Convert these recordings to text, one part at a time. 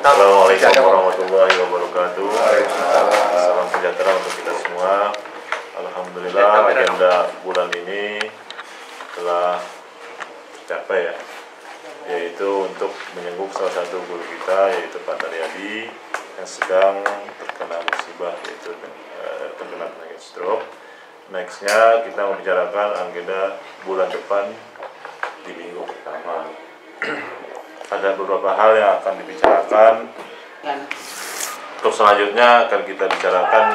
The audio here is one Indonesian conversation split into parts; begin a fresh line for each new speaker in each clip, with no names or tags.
Assalamualaikum warahmatullahi wabarakatuh. Salam sejahtera untuk kita semua. Alhamdulillah agenda bulan ini telah tercapai ya, yaitu untuk menyembuh salah satu guru kita, yaitu Pak Taryadi yang sedang terkena musibah, yaitu terkena penyakit stroke. Nextnya kita membicarakan agenda bulan depan di minggu pertama. Ada beberapa hal yang akan dibicarakan. Untuk selanjutnya akan kita bicarakan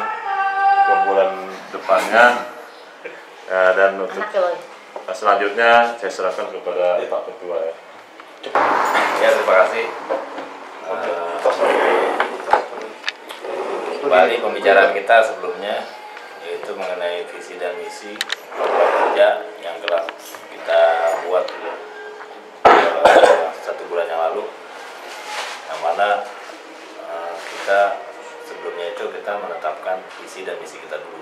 ke bulan depannya, dan untuk selanjutnya saya serahkan kepada Pak Ketua ya.
Ya, terima kasih. Kembali pembicaraan kita sebelumnya, yaitu mengenai visi dan misi program kerja yang telah kita buat 1 bulan yang lalu, yang mana kita sebelumnya itu kita menetapkan visi dan misi kita dulu.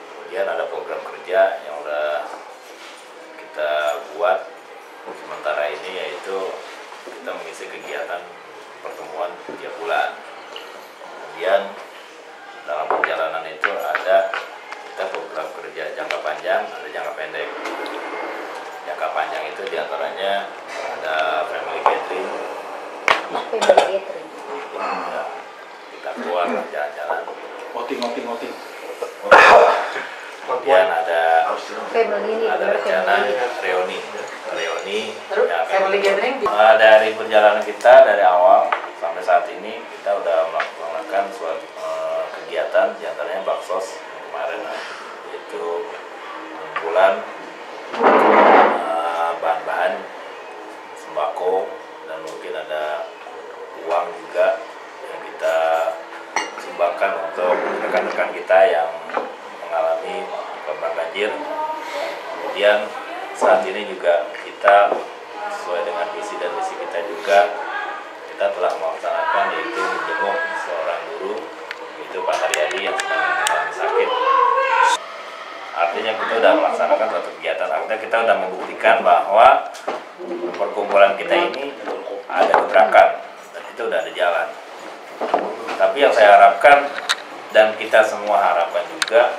Kemudian ada program kerja yang udah kita buat sementara ini, yaitu kita mengisi kegiatan pertemuan tiap bulan. Kemudian dalam perjalanan itu ada kita program kerja jangka panjang, ada jangka pendek. Jangka panjang itu diantaranya ada family gathering. Ya, kita keluar jalan-jalan. Outing. Kemudian ada rencana reuni.
Family gathering
dari perjalanan kita dari awal sampai saat ini kita udah melakukan suatu kegiatan, diantaranya baksos kemarin, yaitu pengumpulan bahan-bahan sembako, dan mungkin ada uang juga yang kita sumbangkan untuk rekan-rekan kita yang mengalami korban banjir. Kemudian saat ini juga kita sesuai dengan visi dan misi kita juga, kita telah melaksanakan yaitu menjenguk seorang guru, yaitu Pak Taryadi yang sedang mengalami sakit. Artinya kita sudah melaksanakan suatu kegiatan, artinya kita sudah membuktikan bahwa perkumpulan kita ini ada gebrakan dan itu sudah ada jalan. Tapi yang saya harapkan dan kita semua harapkan juga,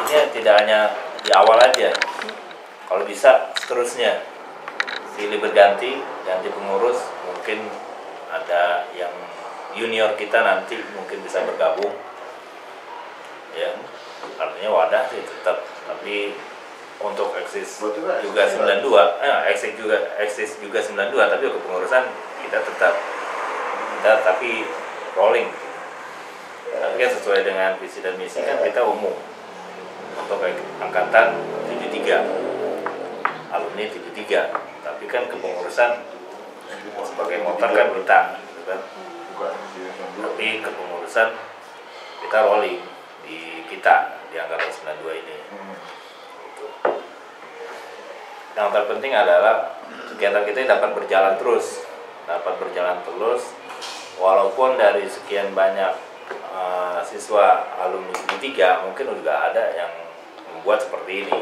ini tidak hanya di awal aja, kalau bisa seterusnya silih berganti, ganti pengurus, mungkin ada yang junior kita nanti mungkin bisa bergabung ya. Artinya wadah sih tetap, tapi untuk eksis juga 92, eksis juga 92, tapi kepengurusan kita tetap tapi rolling. Tapi kan sesuai dengan visi dan misi kan kita umum untuk angkatan 73, alumni 73, tapi kan kepengurusan sebagai motor kan kita, gitu kan. Tapi kepengurusan kita rolling di angkatan 92 ini. Yang terpenting adalah kegiatan kita dapat berjalan terus, walaupun dari sekian banyak siswa alumni 73 mungkin juga ada yang membuat seperti ini.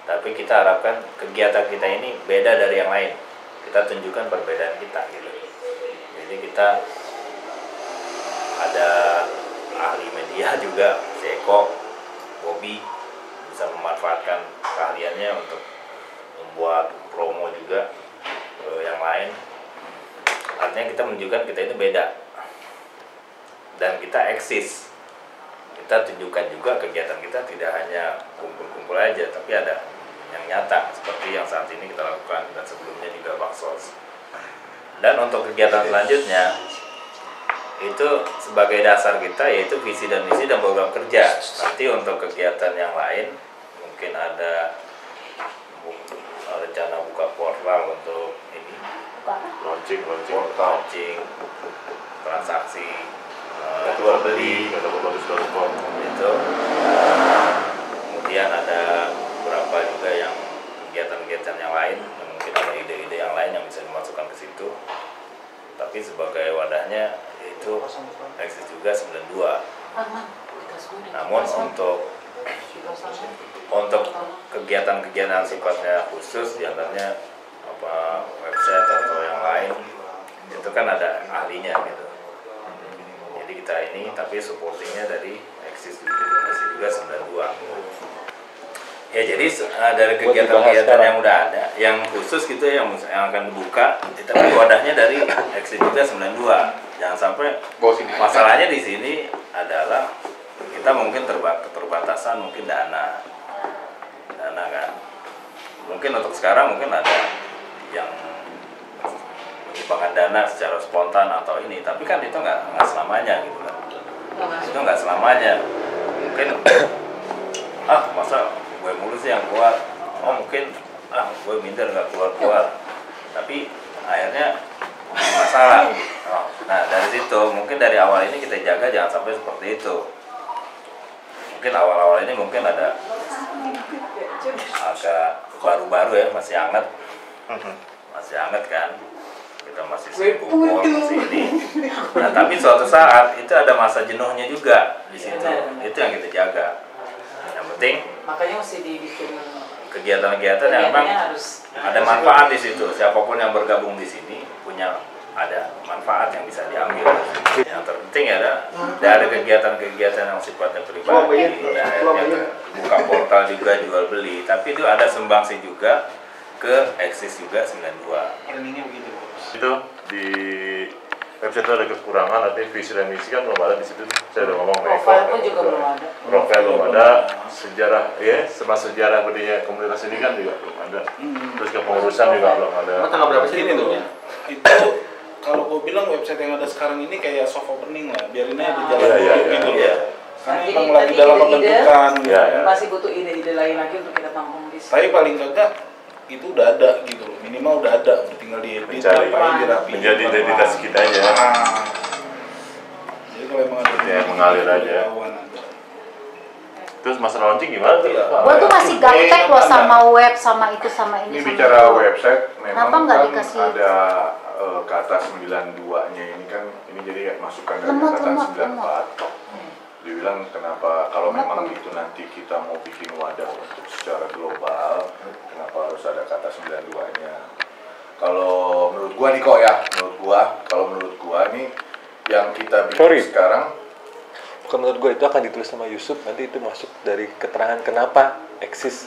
Tapi kita harapkan kegiatan kita ini beda dari yang lain. Kita tunjukkan perbedaan kita gitu. Jadi kita ada ahli media juga, si Eko, Bobby, bisa memanfaatkan keahliannya untuk membuat promo juga yang lain. Artinya kita menunjukkan kita itu beda dan kita eksis. Kita tunjukkan juga kegiatan kita tidak hanya kumpul-kumpul aja, tapi ada yang nyata seperti yang saat ini kita lakukan, dan sebelumnya juga baksos. Dan untuk kegiatan selanjutnya itu sebagai dasar kita, yaitu visi dan misi dan program kerja. Nanti untuk kegiatan yang lain mungkin ada rencana buka portal untuk ini, launching transaksi jual beli itu. Kemudian ada beberapa juga yang kegiatan-kegiatan yang lain, yang mungkin ada ide-ide yang lain yang bisa dimasukkan ke situ. Tapi sebagai wadahnya itu eksis juga 92. Namun untuk kegiatan-kegiatan sifatnya khusus, diantaranya website atau yang lain, itu kan ada ahlinya gitu. Jadi kita ini tapi supportingnya dari Eksis juga 92. Ya jadi dari kegiatan-kegiatan yang udah ada, yang khusus gitu yang akan dibuka, tapi wadahnya dari Eksis juga 92. Jangan sampai masalahnya di sini adalah kita mungkin keterbatasan mungkin dana kan. Mungkin untuk sekarang mungkin ada yang menyumbangkan dana secara spontan atau ini, tapi kan itu nggak selamanya gitu kan. Itu nggak selamanya. Mungkin masa gue mulu sih yang keluar, mungkin gue minder nggak keluar, tapi akhirnya masalah. Nah dari situ mungkin dari awal ini kita jaga jangan sampai seperti itu. Mungkin awal-awal ini mungkin ada agak baru-baru ya, masih hangat kan, kita masih sibuk masih ini. Nah tapi suatu saat itu ada masa jenuhnya juga di situ, itu yang kita jaga. Yang penting
makanya mesti dibikin
kegiatan-kegiatan yang memang ada manfaat di situ. Siapapun yang bergabung di sini ada manfaat yang bisa diambil. Yang terpenting ada dari kegiatan-kegiatan yang sifatnya pribadi, akhirnya buka portal juga jual beli, tapi itu ada sumbangsi juga ke Eksis juga 92.
Itu di website itu ada kekurangan, nanti visi dan misi kan belum ada di situ. Saya udah ngomong
profil pun juga belum ada.
Profil belum ada, sejarah sejarah berdirinya komunitas ini kan juga belum ada. Terus kepengurusan juga belum ada.
Tanggal berapa sih itu?
Itu kalau gue bilang website yang ada sekarang ini kayak soft opening lah, biarin aja berjalan gitu loh. Karena emang lagi dalam pembentukan.
Masih butuh ide-ide lain lagi untuk kita tampung di sini.
Tapi paling kagak itu udah ada gitu loh, minimal udah ada, tinggal diedit, dirapiin.
Menjadi identitas kita aja.
Jadi kalau emang ada
mengalir aja. Terus masalah launching gimana?
Gua tuh masih gaptek loh sama web, sama itu, sama ini.
Ini bicara website, memang
nggak
kan
dikasih?
ada kata 92-nya ini kan, ini jadi masukan dari kata 94. Dibilang kenapa kalau memang itu nanti kita mau bikin wadah untuk secara global, kenapa harus ada kata 92-nya? Kalau menurut gua nih kok ya, kalau menurut gua nih yang kita bikin sekarang,
Bukan menurut gue, itu akan ditulis sama Yusuf, nanti itu masuk dari keterangan kenapa Eksis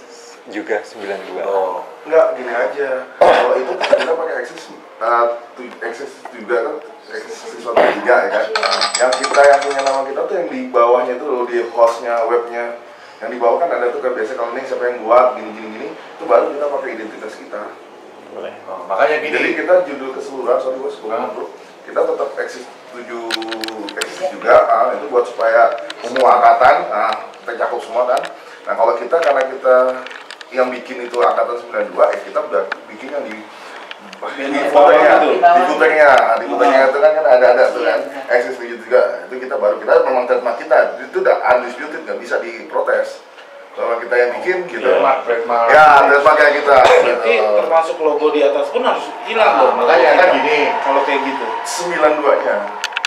juga 92.
Oh, enggak, gini aja. Kalau itu kita pakai Eksis juga kan, Eksis 3 ya kan. Yang yang punya nama kita tuh yang di bawahnya itu loh, di hostnya, webnya. Yang di bawah kan ada tuh kan biasa kalau ini siapa yang buat gini, itu baru kita pakai identitas kita.
Boleh.
makanya gini.
Jadi kita judul keseluruhan, sorry bos, kita tetap Eksis 7 Eksis juga, itu buat supaya semua angkatan, kita cakup semua kan. Nah kalau karena kita yang bikin itu angkatan 92, kita udah bikin yang di fotonya itu kan ada tuh kan, Eksis 7 juga, itu kita memang trademark kita, itu udah undisputed, nggak bisa diprotes. Kalau kita yang bikin gitu,
trademark
kayak kita.
Berarti termasuk logo di atas pun harus hilang dong.
Makanya kan gini,
kalau kayak gitu.
92-nya.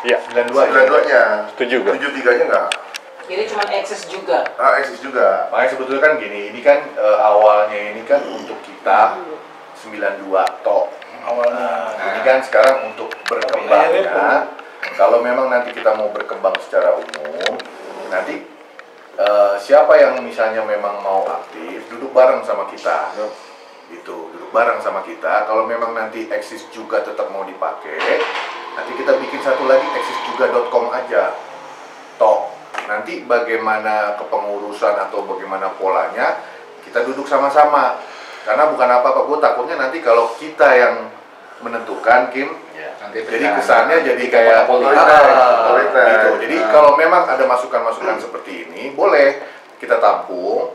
Iya,
92-nya.
Setuju juga.
73-nya enggak.
Jadi cuma Eksis juga.
Eksis juga.
makanya sebetulnya kan gini, ini kan awalnya ini kan untuk kita 92 tok.
Awalnya.
Ini kan sekarang untuk berkembangnya, kalau memang nanti kita mau berkembang secara umum, nanti siapa yang misalnya memang mau aktif, duduk bareng sama kita. Duduk bareng sama kita. Kalau memang nanti Eksis juga tetap mau dipakai, nanti kita bikin satu lagi eksisjuga.com aja. Nanti bagaimana kepengurusan atau bagaimana polanya, kita duduk sama-sama. Karena bukan apa-apa, gue takutnya nanti kalau kita yang menentukan, Kim, jadi kesannya jadi kayak gitu. Jadi kalau memang ada masukan-masukan seperti ini, boleh kita tampung.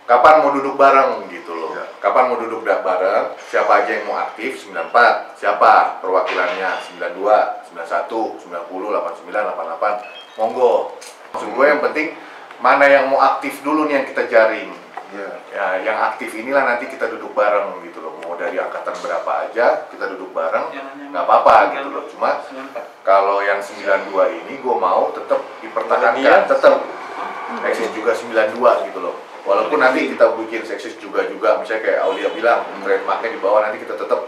Kapan mau duduk bareng gitu loh. Kapan mau duduk bareng, siapa aja yang mau aktif, 94, siapa perwakilannya, 92, 91, 90, 89, 88, monggo. Maksud gue yang penting, mana yang mau aktif dulu nih yang kita jaring. Ya, yang aktif inilah nanti kita duduk bareng gitu loh. Mau dari angkatan berapa aja, kita duduk bareng, nggak apa-apa gitu loh. Cuma kalau yang 92 ini gue mau tetap dipertahankan, tetap Eksis juga 92 gitu loh. Walaupun nanti kita bikin Eksis juga, misalnya kayak Aulia bilang, trademarknya di bawah, nanti kita tetap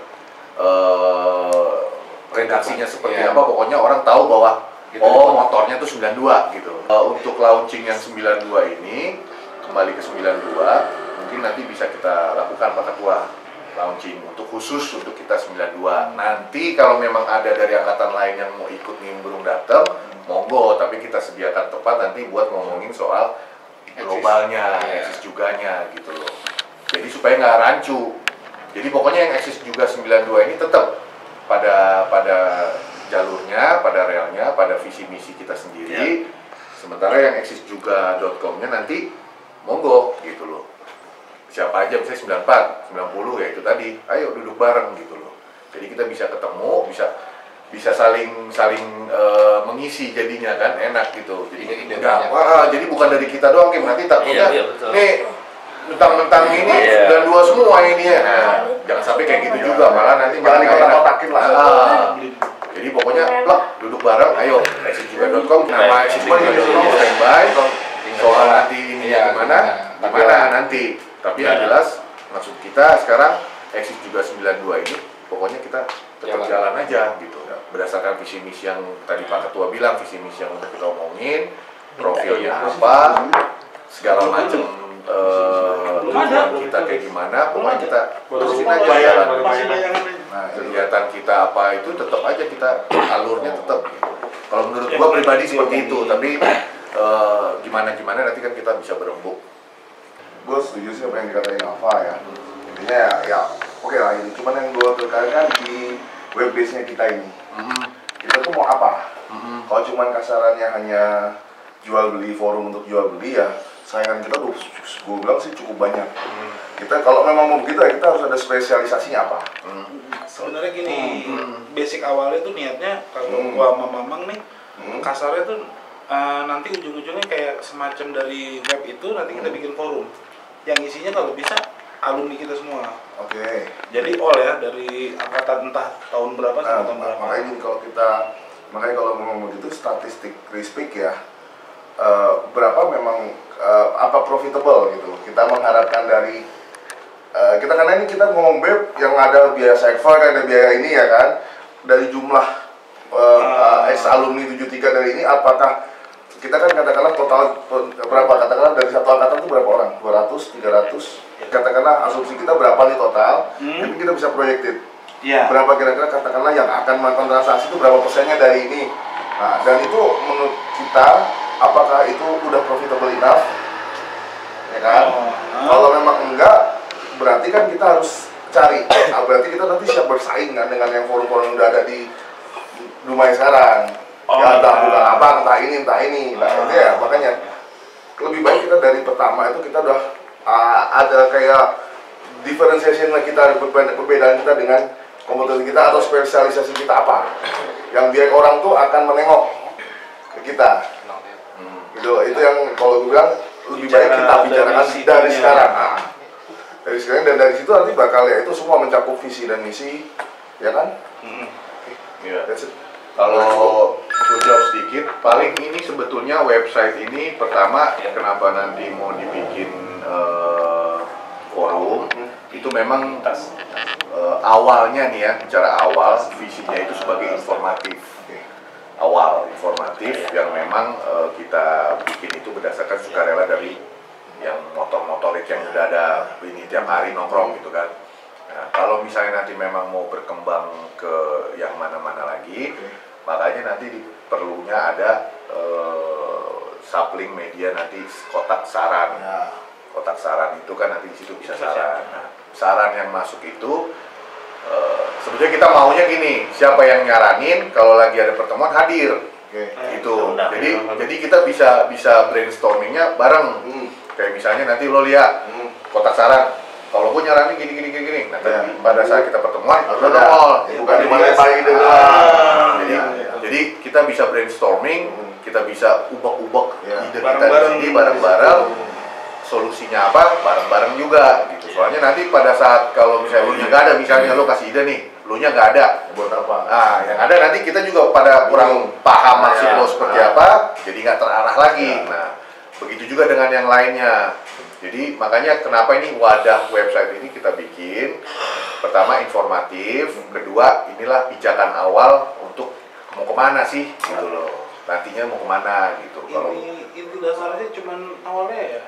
redaksinya seperti apa, pokoknya orang tahu bahwa oh motornya tuh 92 gitu. Untuk launching yang 92 ini, kembali ke 92, mungkin nanti bisa kita lakukan Pak Ketua, launching untuk khusus untuk kita 92. Nanti kalau memang ada dari angkatan lain yang mau ikut nimbrung datang, monggo, tapi kita sediakan tempat nanti buat ngomongin soal globalnya, eksis juganya gitu loh. Jadi supaya nggak rancu. Jadi pokoknya yang eksis juga 92 ini tetap pada jalurnya, pada relnya, pada visi misi kita sendiri. Sementara yang eksis juga.com-nya nanti monggo gitu loh. Siapa aja misalnya 94, 90 ya itu tadi. Ayo duduk bareng gitu loh. Jadi kita bisa ketemu, bisa saling mengisi jadinya kan, enak gitu. Jadi enggak, jadi bukan dari kita doang, Kim. Nanti takutnya nih mentang-mentang ini dan dua semua ini ya. Nah, jangan sampai kayak gitu juga, malah nanti malah dikotak-kotakin lah. Jadi pokoknya duduk bareng, ayo exitjuga.com, nama exitjuga.com standby. Soal nanti ini gimana nanti. Tapi yang jelas maksud kita sekarang Exit juga 92 ini pokoknya kita tetap jalan aja gitu. Berdasarkan visi misi yang tadi Pak Ketua bilang, visi misi yang udah kita omongin, profilnya apa, segala macam kita kayak gimana, pokoknya kita terusin aja jalan. Nah, kegiatan kita apa itu tetap aja kita alurnya tetap. Kalau menurut gua pribadi seperti itu, tapi gimana nanti kan kita bisa berembuk.
Gue setuju sih apa yang dikatain Alfa ya. Intinya ya oke lah ini. Cuman yang gue tekankan di web base-nya kita ini. Kita tuh mau apa? Kalau cuman kasarannya hanya jual beli, forum untuk jual beli ya, saingan kita tuh gue bilang sih cukup banyak. Kita kalau memang mau begitu ya kita harus ada spesialisasinya apa?
Sebenarnya gini, basic awalnya tuh niatnya kalau gua sama Mamang nih, kasarnya tuh nanti ujung-ujungnya kayak semacam dari web itu nanti kita bikin forum yang isinya kalau bisa alumni kita semua.
Oke.
Jadi all ya dari angkatan entah tahun berapa sampai tahun berapa.
Makanya kalau ngomong begitu statistik respect ya, berapa memang apa profitable gitu. Kita mengharapkan dari kita karena ini kita ngomong web yang ada biaya server, ada biaya ini ya kan, dari jumlah ex alumni 73 dari ini, apakah kita kan katakanlah total berapa, katakanlah dari satu angkatan itu berapa orang? 200, 300, katakanlah asumsi kita berapa nih total, tapi kita bisa projected berapa kira-kira katakanlah yang akan melakukan transaksi itu berapa persennya dari ini. Nah, dan itu menurut kita apakah itu udah profitable enough ya kan? Kalau memang enggak, berarti kan kita harus cari, berarti kita nanti siap bersaing kan dengan yang forum-forum yang udah ada di rumah sekarang. Ya entah bukan apa, entah ini. Nah, ya makanya lebih baik kita dari pertama itu kita udah ada kayak differentiation kita, perbedaan kita dengan kompetensi kita atau spesialisasi kita apa yang biar orang tuh akan menengok ke kita. Gitu, itu yang kalau gue bilang lebih baik kita bicarakan dari sekarang. Dari sekarang dan dari situ nanti bakal ya itu semua mencakup visi dan misi, ya kan? That's it.
Kalau aku jawab sedikit, paling ini sebetulnya website ini pertama kenapa nanti mau dibikin forum itu memang awalnya nih ya, bicara awal visinya itu sebagai informatif. Awal informatif yang memang kita bikin itu berdasarkan sukarela dari yang motor-motorik yang udah ada ini tiap hari nongkrong gitu kan. Nah, kalau misalnya nanti memang mau berkembang ke yang mana-mana lagi, makanya nanti perlunya ada sapling media nanti kotak saran. Kotak saran itu kan nanti di situ bisa saran. Nah, saran yang masuk itu sebetulnya kita maunya gini, siapa yang nyaranin kalau lagi ada pertemuan hadir. Gitu. Jadi kita bisa brainstormingnya bareng. Kayak misalnya nanti lo lihat kotak saran. Kalau gue nyaranin gini. Nah, pada saat kita pertemuan, lo nongol.
Bukan dimarahin
Jadi kita bisa brainstorming, kita bisa ubek-ubek ide kita di sini bareng-bareng. Solusinya apa? Bareng-bareng juga gitu. Soalnya nanti pada saat kalau misalnya lu nggak ada, misalnya lo kasih ide nih, lu nya nggak ada.
Buat apa?
Nah, yang ada nanti kita juga pada kurang paham maksud lo seperti apa, jadi nggak terarah lagi. Nah, begitu juga dengan yang lainnya. Jadi makanya kenapa ini wadah website ini kita bikin, pertama informatif, kedua inilah pijakan awal untuk mau kemana sih gitu loh, nantinya mau kemana gitu. Kalau
Inti dasarnya cuman awalnya ya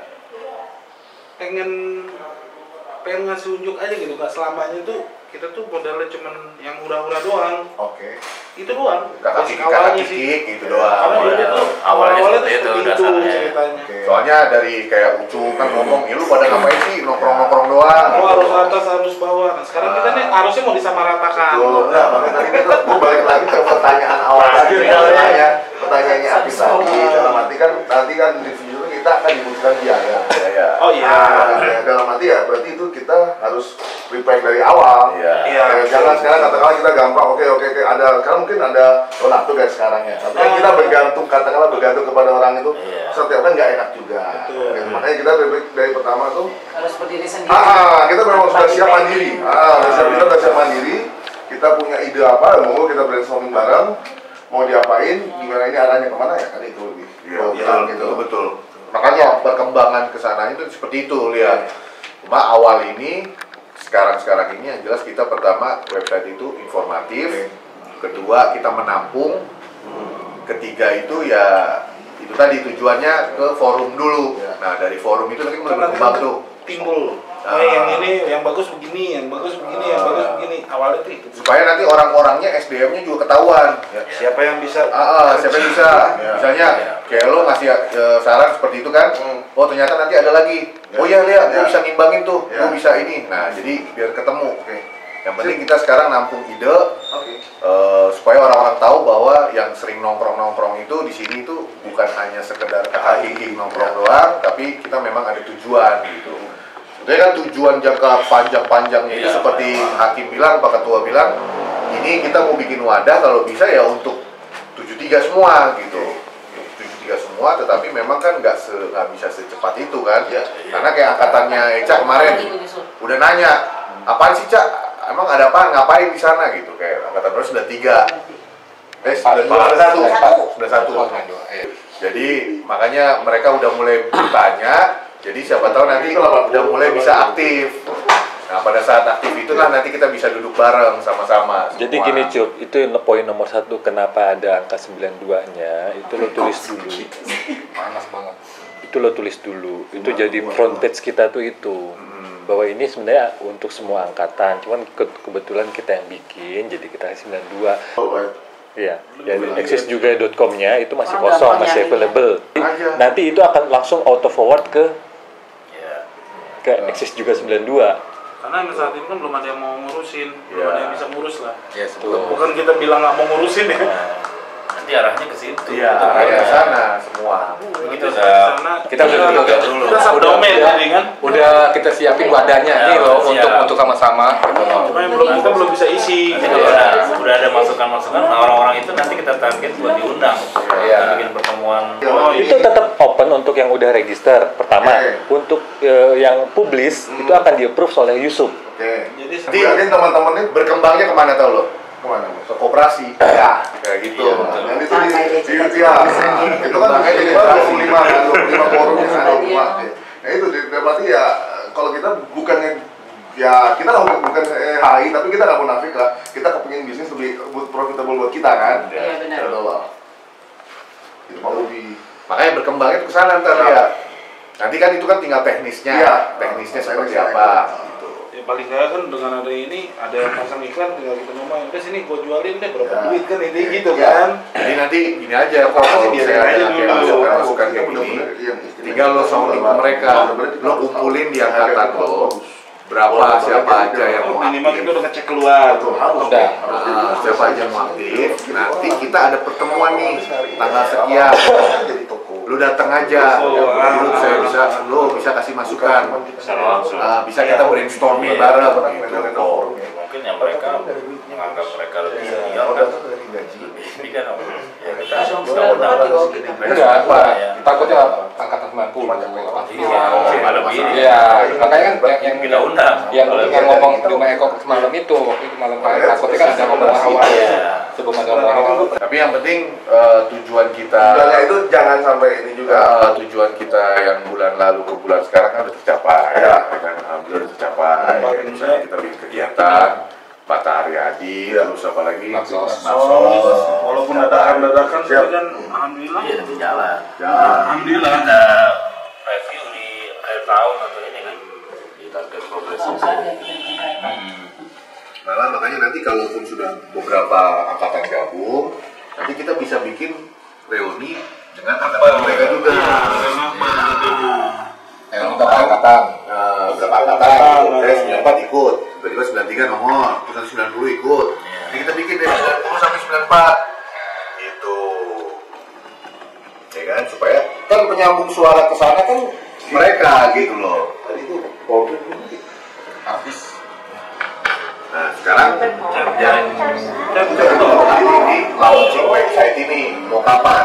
pengen ngasih unjuk aja gitu, nggak selamanya tuh kita tuh modalnya cuman yang hura-hura doang.
oke,
Itu doang.
kakak kikik gitu doang.
Karena dia tuh
Awalnya
awalnya
seperti
tuh
itu
seperti itu
dasarnya.
ceritanya.
Oke. Soalnya dari kayak Ucup kan ngomong, ya lu pada ngapain sih nongkrong-nongkrong doang.
Oh, harus atas harus bawah. Nah, sekarang kita nih harusnya mau disamaratakan.
Betul, nah makanya tadi kita gue balik lagi ke pertanyaan awal tadi, pertanyaannya Apis tadi, dalam arti kan nanti kan di video kita akan dibutuhkan biaya.
Ya.
Oh iya.
Nah, dalam arti ya berarti itu kita harus prepare dari awal.
Iya.
Iya.
Jangan sekarang katakanlah kita gampang, oke ada, karena mungkin ada donatur kayak sekarang ya. Tapi kan kita bergantung kepada orang itu,
Iya.
setiap kan nggak enak juga.
Betul.
Gitu. Makanya kita dari pertama tuh
Harus berdiri sendiri.
kita memang sudah siap mandiri. Kita sudah siap mandiri. Kita punya ide apa, mau kita brainstorming bareng, mau diapain, gimana ini arahnya kemana ya kan itu lebih.
Iya, betul. Makanya perkembangan kesananya itu seperti itu, lihat. Cuma awal ini, sekarang ini yang jelas kita pertama website itu informatif, kedua kita menampung, ketiga itu ya itu tadi tujuannya ke forum dulu. Nah dari forum itu nanti mulai berkembang tuh.
Timbul. Yang ini yang bagus begini, yang bagus begini, yang bagus begini. Awalnya tuh itu.
Supaya nanti orang-orangnya SDM-nya juga ketahuan.
Ya, siapa yang bisa?
Siapa yang bisa? Misalnya kayak lo ngasih saran seperti itu kan. Oh ternyata nanti ada lagi. Oh iya lihat, gue bisa ngimbangin tuh, gue bisa ini. Nah jadi biar ketemu. Yang penting kita sekarang nampung ide supaya orang-orang tahu bahwa yang sering nongkrong-nongkrong itu di sini tuh bukan hanya sekedar kakak nongkrong doang, tapi kita memang ada tujuan gitu. Sebetulnya kan tujuan jangka panjang-panjangnya itu seperti Hakim bilang, Pak Ketua bilang, ini kita mau bikin wadah kalau bisa ya untuk 73 semua gitu. 73 semua, tetapi memang kan nggak bisa secepat itu kan. Karena kayak angkatannya Eca kemarin udah nanya, apaan sih Cak? Emang ada apa? Ngapain di sana gitu? Kayak angkatan baru 93. 91. Jadi makanya mereka udah mulai bertanya. Jadi siapa tahu nanti udah mulai bisa aktif. Nah pada saat aktif itulah nanti kita bisa duduk bareng sama-sama.
Jadi gini Cup, itu poin nomor 1 kenapa ada angka 92-nya, itu lo tulis dulu.
panas banget.
Itu lo tulis dulu. Itu jadi front page kita tuh itu. Bahwa ini sebenarnya untuk semua angkatan, cuman kebetulan kita yang bikin, jadi kita 92. Iya, jadi accessjuga.com-nya itu masih kosong, masih available. Nanti itu akan langsung auto forward ke Access juga 92.
Karena saat ini kan belum ada yang mau ngurusin, belum ada yang bisa ngurus lah.
Yes,
Bukan kita bilang nggak mau ngurusin ya.
Nanti arahnya ke situ.
Iya, ke sana semua.
Begitu udah
Kita udah
subdomain tadi kan.
udah kita siapin wadahnya nih loh untuk sama-sama.
Cuma yang kita belum bisa isi.
nanti kalau udah ada masukan-masukan, nah orang-orang itu nanti kita target buat diundang. Kita bikin pertemuan.
Itu tetap open untuk yang udah register. Pertama, untuk yang publish itu akan di-approve oleh Yusuf.
Jadi
Nanti teman-teman ini berkembangnya kemana tau lo?
Kemana?
Ke koperasi. Ya, kayak gitu.
Dan itu itu kan makanya jadi 25 forum yang ada nah itu berarti ya kalau kita bukannya ya kita bukan HI tapi kita nggak munafik lah, kita kepingin bisnis lebih profitable buat kita kan.
Iya benar.
Itu mau lebih
Makanya berkembangnya ke sana ntar ya. Nanti kan itu kan tinggal teknisnya. Teknisnya seperti apa gitu.
ya paling nggak kan dengan ada ini ada yang pasang iklan tinggal kita ngomong udah sini gua jualin deh berapa duit kan ini gitu kan.
Jadi nanti gini aja kalau misalnya ada kayak masukan kayak gini, tinggal lo sounding ke mereka, lo kumpulin di angkatan lo berapa siapa aja yang mau
minimal kita
aktif.
udah ngecek keluar
Udah.
Siapa aja yang mau aktif, nanti kita ada pertemuan nih tanggal sekian. Lu datang aja, lu bisa kasih masukan, bisa kita brainstorming bareng gitu.
Mungkin yang mereka menganggap mereka lebih senior kan, ini kan ya kita undang
Enggak, takutnya angkatan 90
Iya, lebih.
Iya, makanya kan yang
Kita undang.
yang ngomong di Eko semalam itu, waktu itu malam kemarin takutnya kan ada ngomong awal. belum ada apa-apa.
Tapi yang penting tujuan kita
Tujuannya itu jangan sampai ini juga.
tujuan kita yang bulan lalu ke bulan sekarang kan udah tercapai.
Ya.
Kan alhamdulillah udah tercapai. Misalnya kita bikin kegiatan Matahari Adi, terus apa lagi?
Naksos.
Walaupun dadakan tapi kan alhamdulillah.
Iya, nanti jalan.
Alhamdulillah.
Kita review di akhir tahun atau ini kan di target progresif.
Malah makanya nanti kalaupun sudah beberapa angkatan gabung, nanti kita bisa bikin reuni dengan angkatan mereka juga.
Beberapa angkatan.
Beberapa angkatan, saya 94 ikut, tiba-tiba 93 nomor, terus 90 ikut. Jadi kita bikin dari 90 sampai 94. Gitu. Ya kan, supaya kan penyambung suara ke sana kan mereka gitu loh. Tadi itu problem
Habis.
Nah, sekarang jadi ini launching website ini mau kapan?